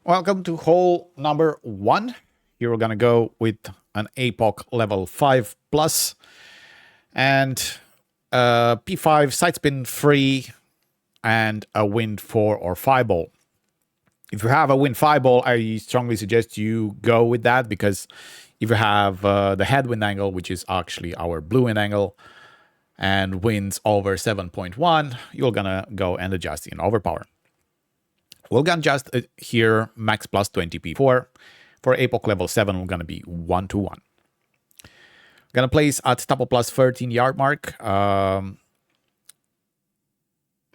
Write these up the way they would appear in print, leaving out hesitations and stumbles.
Welcome to hole number 1. Here we're gonna go with an APOC level 5 plus and P5 side spin free and a wind 4 or 5 ball. If you have a wind 5 ball, I strongly suggest you go with that, because if you have the headwind angle, which is actually our blue wind angle, and winds over 7.1, you're gonna go and adjust in overpower. We're gonna adjust here max plus 20 P4. For APOC level 7, we're gonna be 1-1. Gonna place at top plus 13 yard mark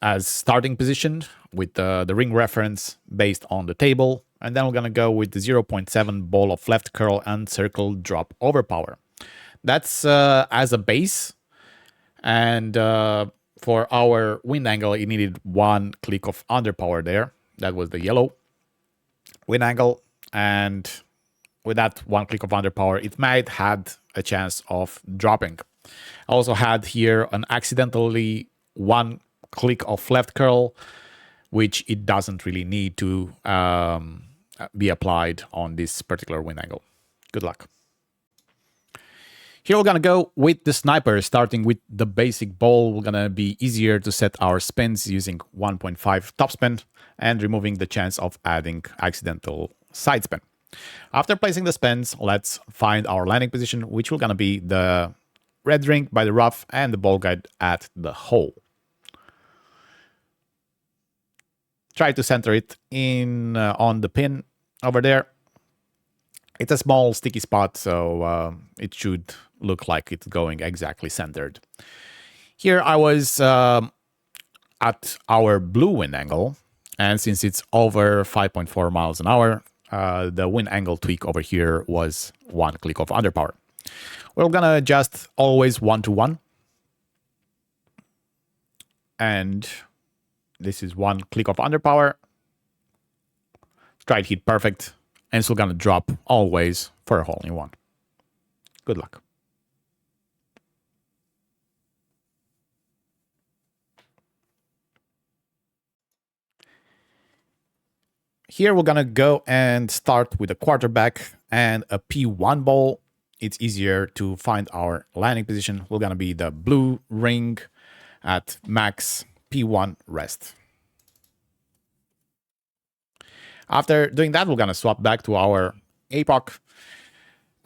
as starting position with the ring reference based on the table. And then we're gonna go with the 0.7 ball of left curl and circle drop overpower. That's as a base. And for our wind angle, it needed 1 click of underpower there. That was the yellow wind angle. And with that 1 click of underpower, it might had a chance of dropping. I also had here an accidentally 1 click of left curl, which it doesn't really need to be applied on this particular wind angle. Good luck. Here we're gonna go with the sniper, starting with the basic ball. We're gonna be easier to set our spins using 1.5 topspin and removing the chance of adding accidental side spin. After placing the spins, let's find our landing position, which will gonna be the red ring by the rough and the ball guide at the hole. Try to center it in on the pin over there. It's a small sticky spot, so it should look like it's going exactly centered. Here I was at our blue wind angle, and since it's over 5.4 miles an hour, the wind angle tweak over here was 1 click of underpower. We're gonna adjust always 1-1. And this is 1 click of underpower. Try to hit perfect. And it's gonna drop always for a hole in 1. Good luck. Here we're gonna go and start with a quarterback and a P1 ball. It's easier to find our landing position. We're gonna be the blue ring at max P1 rest. After doing that, we're gonna swap back to our APOC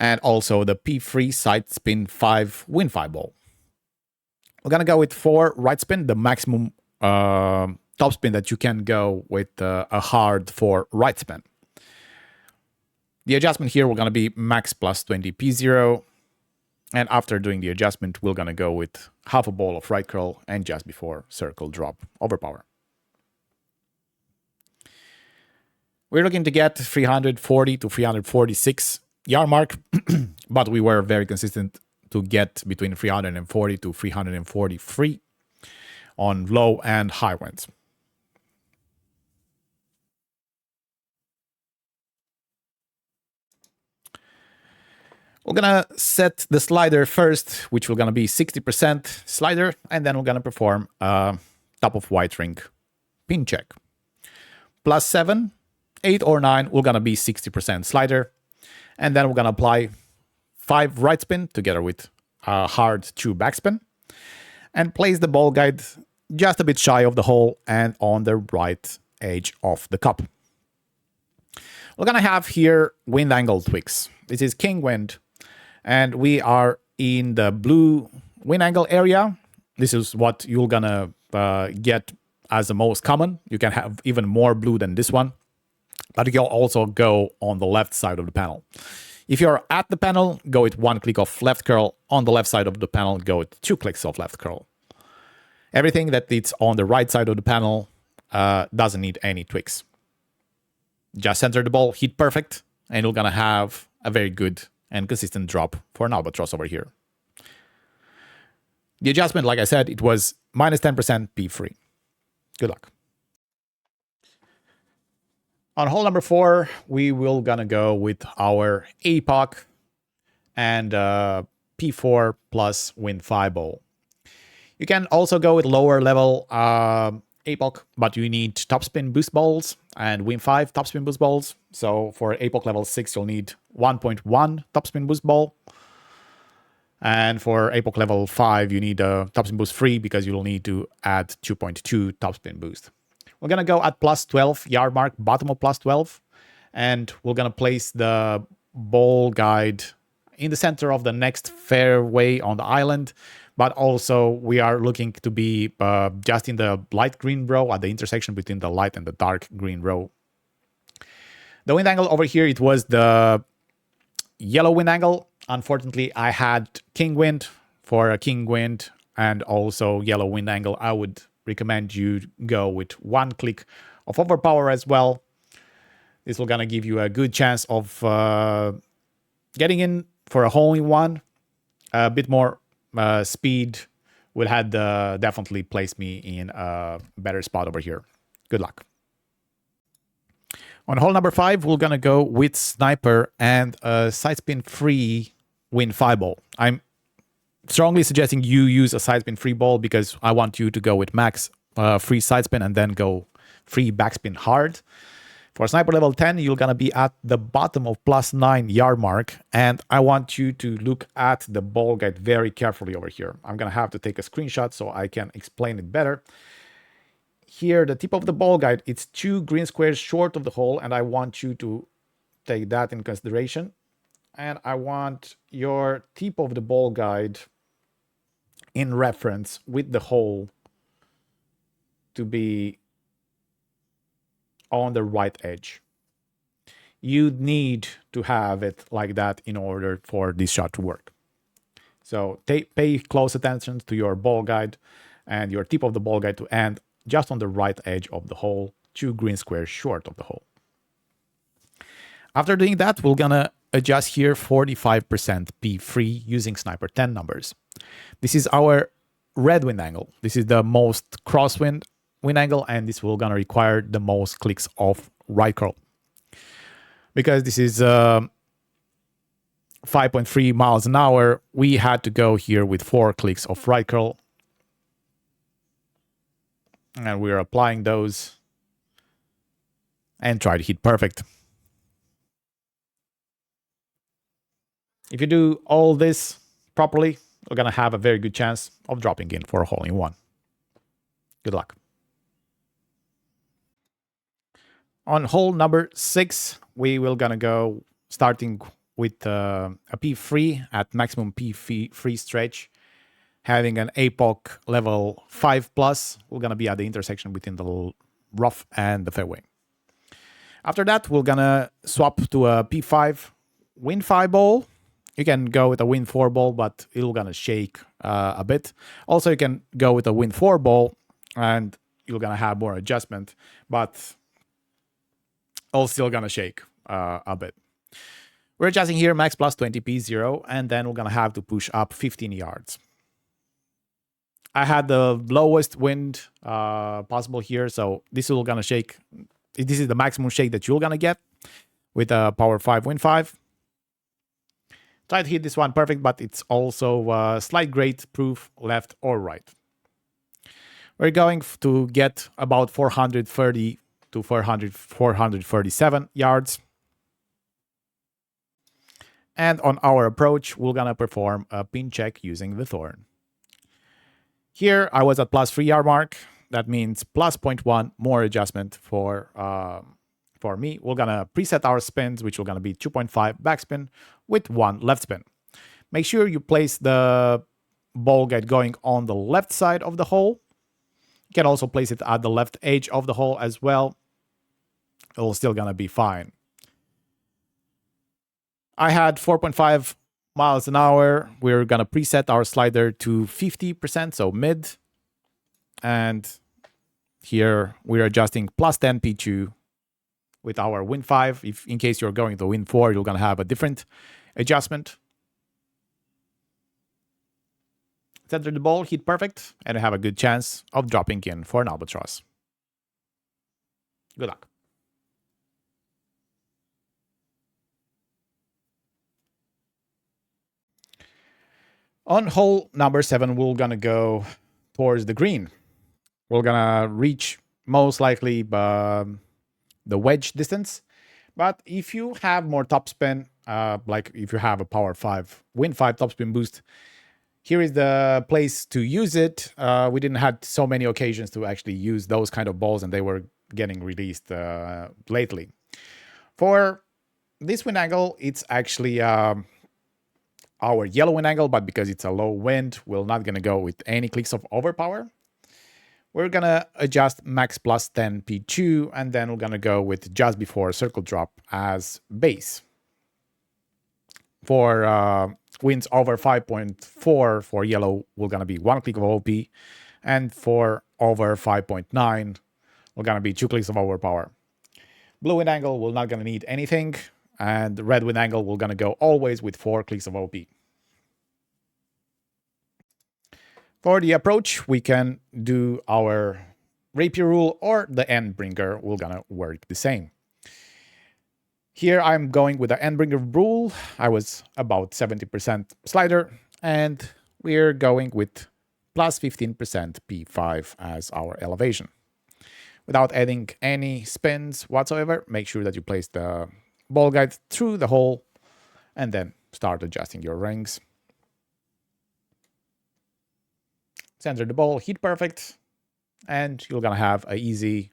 and also the P3 side spin 5 wind 5 ball. We're gonna go with 4 right spin, the maximum top spin that you can go with a hard 4 right spin. The adjustment here, we're gonna be max plus 20 P0. And after doing the adjustment, we're gonna go with half a ball of right curl and just before circle drop overpower. We're looking to get 340 to 346 yard mark, but we were very consistent to get between 340 to 343 on low and high winds. We're gonna set the slider first, which will gonna be 60% slider, and then we're gonna perform a top of white ring pin check. Plus 7, 8 or 9, we're gonna be 60% slider, and then we're gonna apply 5 right spin together with a hard 2 backspin, and place the ball guide just a bit shy of the hole and on the right edge of the cup. We're gonna have here wind angle tweaks. This is king wind, and we are in the blue wind angle area. This is what you're gonna get as the most common. You can have even more blue than this one, but you can also go on the left side of the panel. If you're at the panel, go with 1 click of left curl. On the left side of the panel, go with 2 clicks of left curl. Everything that is on the right side of the panel doesn't need any tweaks. Just center the ball, hit perfect, and you're gonna have a very good and consistent drop for an albatross over here. The adjustment, like I said, it was minus 10% P3. Good luck. On hole number 4, we will gonna go with our APOC and P4 plus wind 5 ball. You can also go with lower level APOC, but you need topspin boost balls and Win 5 topspin boost balls. So for APOC level 6, you'll need 1.1 topspin boost ball. And for APOC level 5, you need a topspin boost 3 because you'll need to add 2.2 topspin boost. We're going to go at plus 12 yard mark, bottom of plus 12. And we're going to place the ball guide in the center of the next fairway on the island. But also we are looking to be just in the light green row at the intersection between the light and the dark green row. The wind angle over here, it was the yellow wind angle. Unfortunately, I had king wind. For a king wind and also yellow wind angle, I would recommend you go with one click of overpower as well. This will gonna give you a good chance of getting in for a hole in one. A bit more speed will have definitely place me in a better spot over here. Good luck. On hole number 5, we're gonna go with sniper and a side spin free Win 5 ball. I'm strongly suggesting you use a side spin free ball because I want you to go with max free side spin and then go free backspin hard. For sniper level 10, you're gonna be at the bottom of plus 9 yard mark, and I want you to look at the ball guide very carefully over here. I'm gonna have to take a screenshot so I can explain it better. Here, the tip of the ball guide, it's 2 green squares short of the hole, and I want you to take that in consideration. And I want your tip of the ball guide in reference with the hole to be on the right edge. You need to have it like that in order for this shot to work. So pay close attention to your ball guide and your tip of the ball guide to end just on the right edge of the hole, 2 green squares short of the hole. After doing that, we're gonna adjust here 45% P3 using sniper 10 numbers. This is our red wind angle. This is the most crosswind wind angle, and this will gonna require the most clicks of right curl. Because this is 5.3 miles an hour, we had to go here with 4 clicks of right curl. And we're applying those and try to hit perfect. If you do all this properly, you're gonna have a very good chance of dropping in for a hole in one. Good luck. On hole number 6, we will gonna go starting with a P3 at maximum P3 stretch, having an APOC level 5+. We're gonna be at the intersection between the rough and the fairway. After that, we're gonna swap to a P5 Win 5 ball. You can go with a Win 4 ball, but it'll gonna shake a bit. Also, you can go with a Win 4 ball, and you're gonna have more adjustment, but all still gonna shake a bit. We're adjusting here max plus 20 P0, and then we're gonna have to push up 15 yards. I had the lowest wind possible here, so this will gonna shake. This is the maximum shake that you're gonna get with a power 5 Win 5. Try to hit this one perfect, but it's also slight grade proof left or right. We're going to get about 430 to 437 yards. And on our approach, we're gonna perform a pin check using the thorn. Here, I was at plus 3 yard mark. That means plus 0.1 more adjustment for me. We're gonna preset our spins, which are gonna be 2.5 backspin with 1 left spin. Make sure you place the ball guide going on the left side of the hole. You can also place it at the left edge of the hole as well. It'll still gonna be fine. I had 4.5 miles an hour. We're gonna preset our slider to 50%, so mid. And here we're adjusting plus 10 P2 with our Win 5. If in case you're going to Win 4, you're gonna have a different adjustment. Center the ball, hit perfect, and have a good chance of dropping in for an albatross. Good luck. On hole number 7, we're gonna go towards the green. we're gonna reach most likely the wedge distance. But if you have more topspin, like if you have a power 5, win 5 topspin boost, here is the place to use it. We didn't have so many occasions to actually use those kind of balls, and they were getting released lately. For this wind angle, it's actually our yellow wind angle, but because it's a low wind, we're not going to go with any clicks of overpower. We're going to adjust max plus 10 P2, and then we're going to go with just before circle drop as base. For winds over 5.4 for yellow, we're going to be 1 click of OP, and for over 5.9, we're going to be 2 clicks of overpower. Blue wind angle, we're not going to need anything, and red wind angle, we're going to go always with 4 clicks of OP. For the approach, we can do our rapier rule or the Endbringer. We're going to work the same. Here I'm going with the Endbringer rule. I was about 70% slider, and we're going with plus 15% P5 as our elevation. Without adding any spins whatsoever, make sure that you place the ball guide through the hole and then start adjusting your rings. Center the ball, hit perfect, and you're gonna have an easy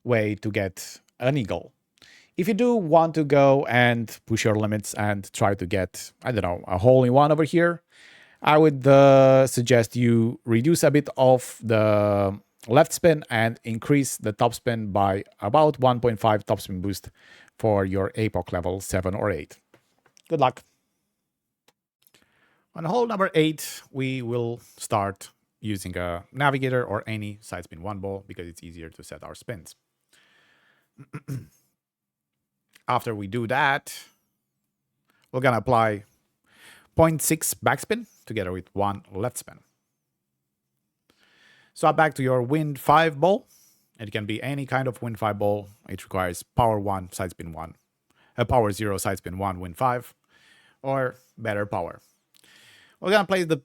way to get an eagle. If you do want to go and push your limits and try to get, I don't know, a hole in one over here, I would suggest you reduce a bit of the left spin and increase the top spin by about 1.5 topspin boost for your APOC level 7 or 8. Good luck. On hole number 8, we will start using a navigator or any side spin 1 ball because it's easier to set our spins. After we do that, we're going to apply 0.6 backspin together with 1 left spin. Swap back to your wind 5 ball. It can be any kind of wind 5 ball. It requires power 1, side spin 1, power 0, side spin 1, wind 5, or better power. We're going to place the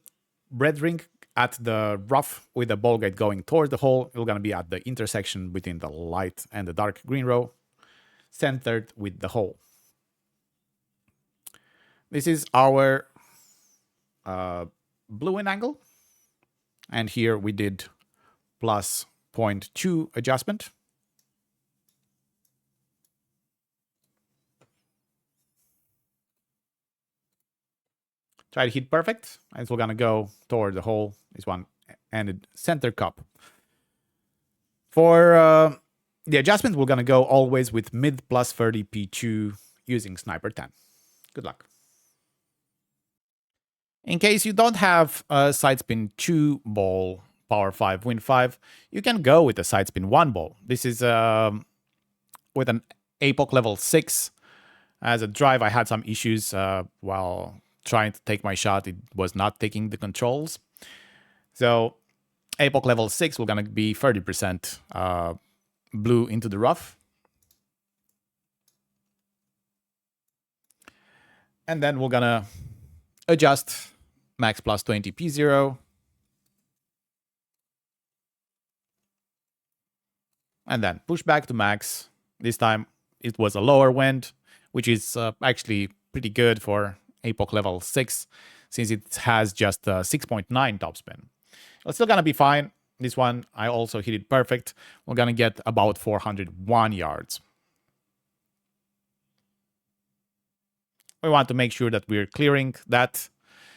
red ring at the rough with the ball guide going towards the hole. We're going to be at the intersection between the light and the dark green row, centered with the hole. This is our blue wind angle. And here we did plus 0.2 adjustment. Try to hit perfect, and we're gonna go toward the hole. This one ended center cup. For the adjustment, we're gonna go always with mid plus 30 P2 using sniper 10. Good luck. In case you don't have a side spin 2 ball, power 5, wind 5, you can go with a side spin 1 ball. This is with an APOC level 6. As a drive, I had some issues while trying to take my shot. It was not taking the controls. So APOC level 6, we're going to be 30% blue into the rough. And then we're going to adjust max plus 20 P0. And then push back to max. This time it was a lower wind, which is actually pretty good for APOC level 6, since it has just 6.9 topspin. It's still gonna be fine. This one, I also hit it perfect. We're gonna get about 401 yards. We want to make sure that we're clearing that.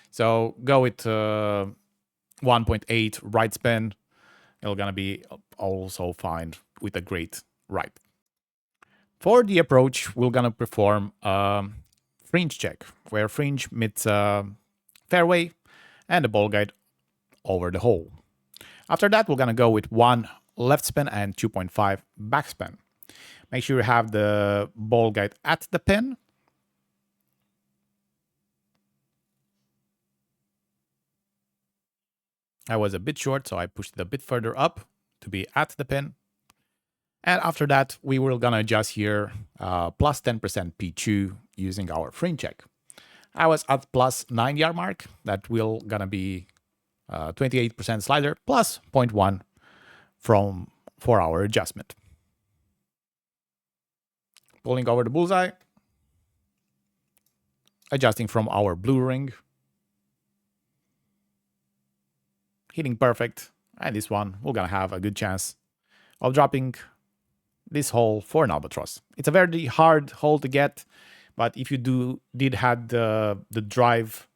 So go with 1.8 right spin. It's gonna be also fine with a great right. For the approach, we're gonna perform fringe check, where fringe meets fairway and the ball guide over the hole. After that, we're gonna go with 1 left spin and 2.5 backspin. Make sure you have the ball guide at the pin. I was a bit short, so I pushed it a bit further up to be at the pin. And after that, we were gonna adjust here plus 10% P2 using our fringe check. I was at plus 9 yard mark. That will gonna be 28% slider plus 0.1 for our adjustment. Pulling over the bullseye, adjusting from our blue ring, hitting perfect, and this one we're gonna have a good chance of dropping this hole for an albatross. It's a very hard hole to get, but if you did have the drive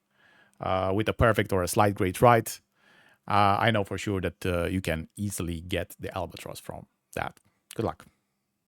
with a perfect or a slight great right, I know for sure that you can easily get the albatross from that. Good luck.